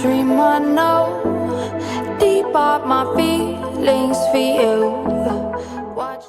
dream I know, deep up my feelings for you. Watch.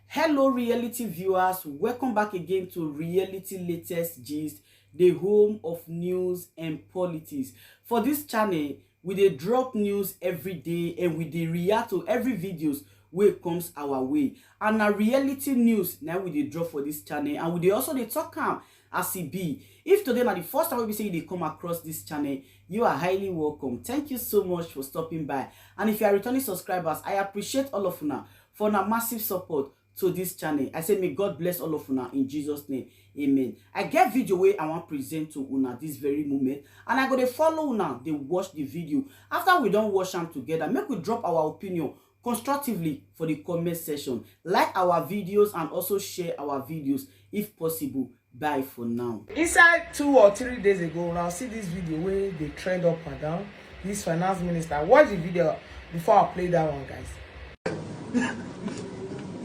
Hello reality viewers, welcome back again to Reality Latest Gist, the home of news and politics. For this channel, we dey drop news every day and we dey react to every videos wey comes our way. And na reality news now we dey drop for this channel, and we dey also dey talk am as e be. If today na the first time we say you dey come across this channel, you are highly welcome. Thank you so much for stopping by. And if you are returning subscribers, I appreciate all of una for una massive support to this channel. I say may God bless all of una in Jesus name. Amen. I get video where I want present to una this very moment, and I go to follow una, they watch the video. After we don't watch them together, make we drop our opinion constructively for the comment section. Like our videos and also share our videos if possible. Bye for now. Inside 2 or 3 days ago, now see this video where they trend up and down. This finance minister, watch the video before I play that one, guys.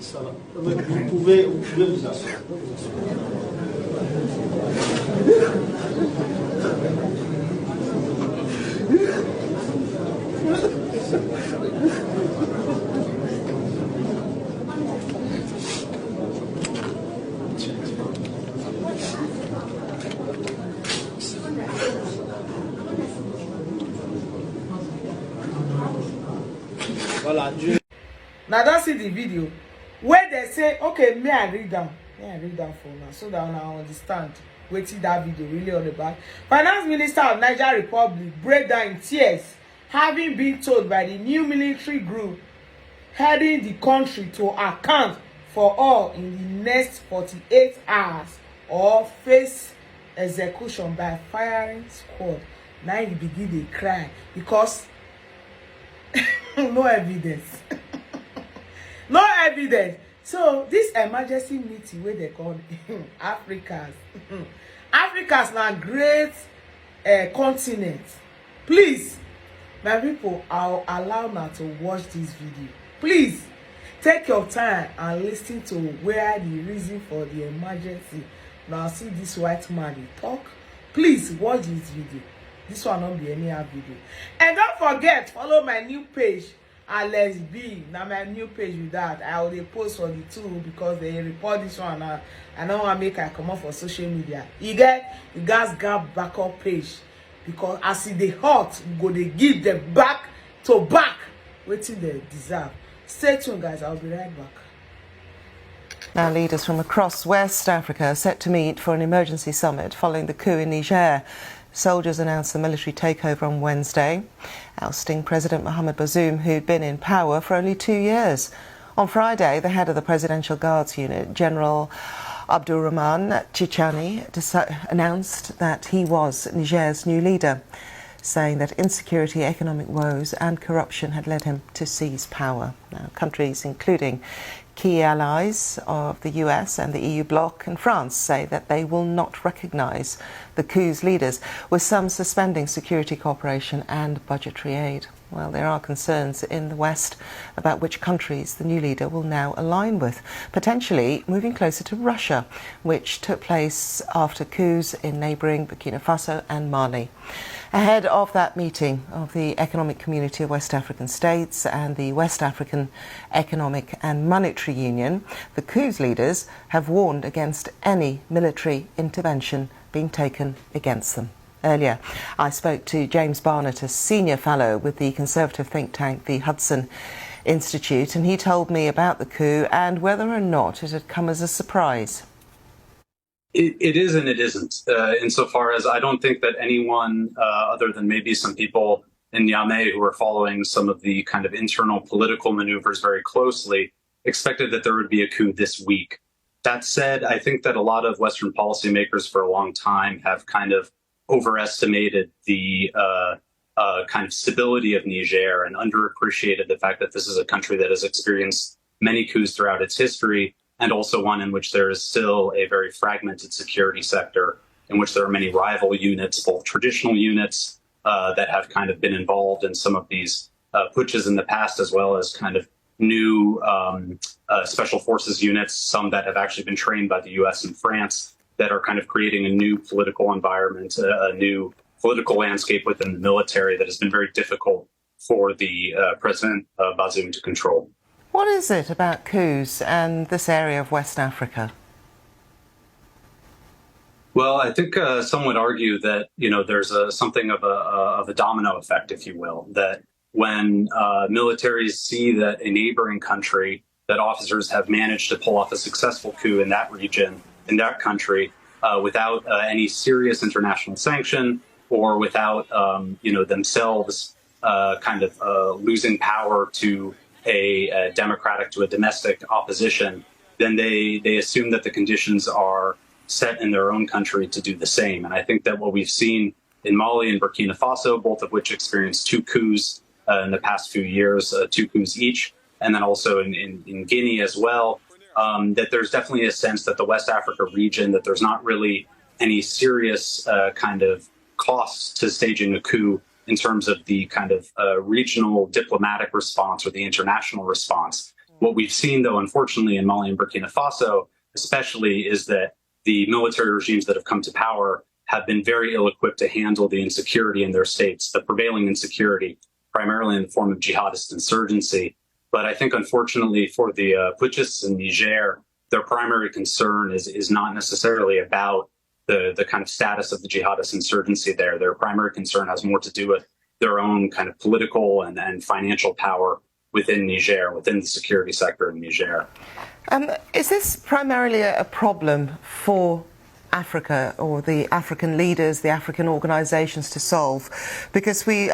Ça va. Vous pouvez vous asseoir. Voilà, now don't see the video where they say, okay, may I read down for now so that I understand wetin that video really all about. Finance Minister of Niger Republic break down in tears, having been told by the new military group heading the country to account for all in the next 48 hours or face execution by firing squad. Now he begin to cry because no evidence. No evidence. So this emergency meeting where they call Africans. Africans now great continent. Please, my people, I'll allow now to watch this video. Please take your time and listen to where the reason for the emergency. Now see this white man they talk. Please watch this video. This one won't be any other video. And don't forget, follow my new page. Let's be now my new page with that. I will post for the two because they report this one. I don't want to make I come up for social media. You guys got backup page because as they hot, we go they give them back to back waiting they deserve. Stay tuned, guys. I'll be right back. Now, leaders from across West Africa are set to meet for an emergency summit following the coup in Niger. Soldiers announced the military takeover on Wednesday, ousting President Mohamed Bazoum, who'd been in power for only 2 years. On Friday, the head of the Presidential Guards Unit, General Abdourahmane Tchiani, announced that he was Niger's new leader, saying that insecurity, economic woes and corruption had led him to seize power. Now, countries including key allies of the US and the EU bloc and France say that they will not recognise the coup's leaders, with some suspending security cooperation and budgetary aid. Well, there are concerns in the West about which countries the new leader will now align with, potentially moving closer to Russia, which took place after coups in neighbouring Burkina Faso and Mali. Ahead of that meeting of the Economic Community of West African States and the West African Economic and Monetary Union, the coup's leaders have warned against any military intervention being taken against them. Earlier, I spoke to James Barnett, a senior fellow with the conservative think tank, the Hudson Institute, and he told me about the coup and whether or not it had come as a surprise. It is and it isn't, insofar as I don't think that anyone, other than maybe some people in Niamey who are following some of the kind of internal political maneuvers very closely, expected that there would be a coup this week. That said, I think that a lot of Western policymakers for a long time have kind of overestimated the kind of stability of Niger and underappreciated the fact that this is a country that has experienced many coups throughout its history, and also one in which there is still a very fragmented security sector, in which there are many rival units, both traditional units that have kind of been involved in some of these putches in the past, as well as kind of new special forces units, some that have actually been trained by the US and France, that are kind of creating a new political environment, a new political landscape within the military that has been very difficult for the President Bazoum to control. What is it about coups and this area of West Africa? Well, I think some would argue that, there's something of a domino effect, if you will, that when militaries see that a neighboring country, that officers have managed to pull off a successful coup in that region, in that country, without any serious international sanction or without, themselves losing power to a democratic, to a domestic opposition, then they assume that the conditions are set in their own country to do the same. And I think that what we've seen in Mali and Burkina Faso, both of which experienced two coups in the past few years, two coups each, and then also in Guinea as well, that there's definitely a sense that the West Africa region, that there's not really any serious costs to staging a coup in terms of the regional diplomatic response or the international response. What we've seen, though, unfortunately, in Mali and Burkina Faso, especially, is that the military regimes that have come to power have been very ill-equipped to handle the insecurity in their states, the prevailing insecurity, primarily in the form of jihadist insurgency. But I think, unfortunately, for the putschists in Niger, their primary concern is not necessarily about the kind of status of the jihadist insurgency there. Their primary concern has more to do with their own kind of political and financial power within Niger, within the security sector in Niger. Is this primarily a problem for Africa or the African leaders, the African organisations to solve? Because we've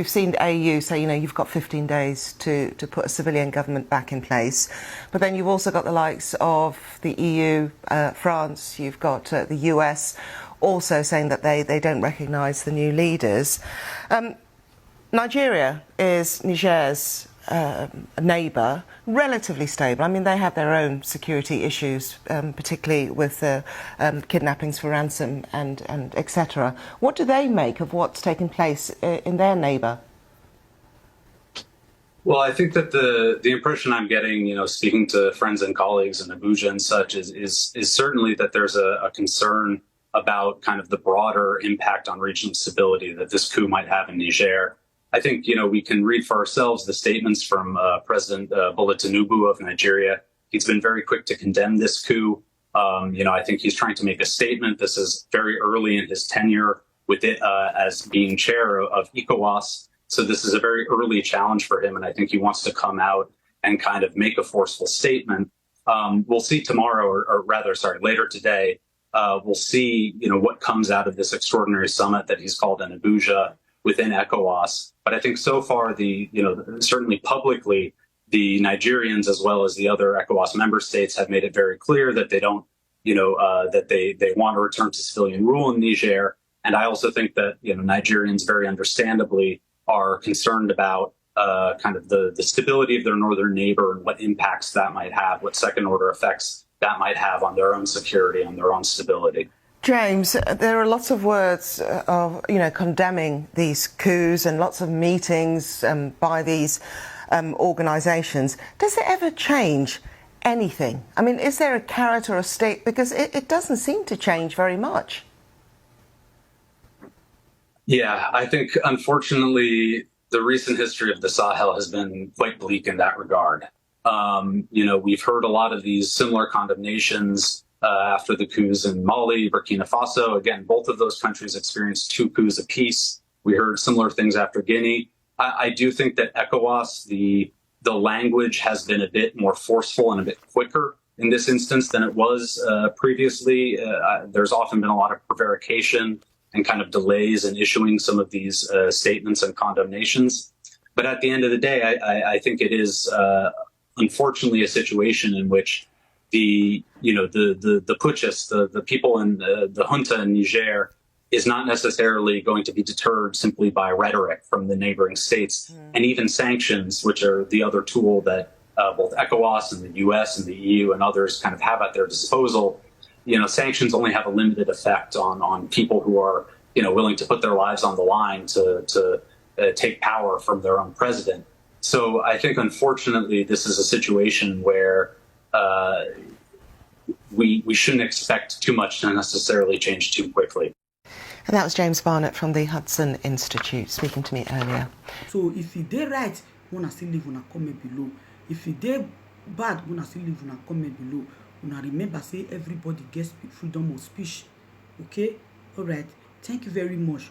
seen the AU say, you've got 15 days to put a civilian government back in place. But then you've also got the likes of the EU, France, you've got the US also saying that they don't recognise the new leaders. Nigeria is Niger's neighbour, relatively stable. I mean, they have their own security issues, particularly with kidnappings for ransom and etc. What do they make of what's taking place in their neighbour? Well, I think that the impression I'm getting, speaking to friends and colleagues in Abuja and such, is certainly that there's a concern about kind of the broader impact on regional stability that this coup might have in Niger. I think, we can read for ourselves the statements from President Bola Tinubu of Nigeria. He's been very quick to condemn this coup. I think he's trying to make a statement. This is very early in his tenure with it as being chair of ECOWAS. So this is a very early challenge for him. And I think he wants to come out and kind of make a forceful statement. We'll see tomorrow, or later today. We'll see, what comes out of this extraordinary summit that he's called in Abuja within ECOWAS. But I think so far, certainly publicly, the Nigerians as well as the other ECOWAS member states have made it very clear that they don't, that they want to return to civilian rule in Niger. And I also think that, Nigerians very understandably are concerned about kind of the stability of their northern neighbor and what impacts that might have, what second order effects that might have on their own security, on their own stability. James, there are lots of words of, condemning these coups and lots of meetings by these organisations. Does it ever change anything? I mean, is there a carrot or a stick? Because it doesn't seem to change very much. Yeah, I think, unfortunately, the recent history of the Sahel has been quite bleak in that regard. We've heard a lot of these similar condemnations after the coups in Mali, Burkina Faso. Again, both of those countries experienced two coups apiece. We heard similar things after Guinea. I do think that ECOWAS, the language has been a bit more forceful and a bit quicker in this instance than it was previously. There's often been a lot of prevarication and kind of delays in issuing some of these statements and condemnations. But at the end of the day, I think it is unfortunately a situation in which the putschists, the people in the junta in Niger, is not necessarily going to be deterred simply by rhetoric from the neighboring states, and even sanctions, which are the other tool that both ECOWAS and the US and the EU and others kind of have at their disposal. Sanctions only have a limited effect on people who are, willing to put their lives on the line to take power from their own president. So I think, unfortunately, this is a situation where we shouldn't expect too much to necessarily change too quickly. And that was James Barnett from the Hudson Institute speaking to me earlier. So if you did right, wanna still leave una comment below. If you did bad, wanna still leave una comment below. Una remember, say everybody gets freedom of speech. Okay? All right. Thank you very much.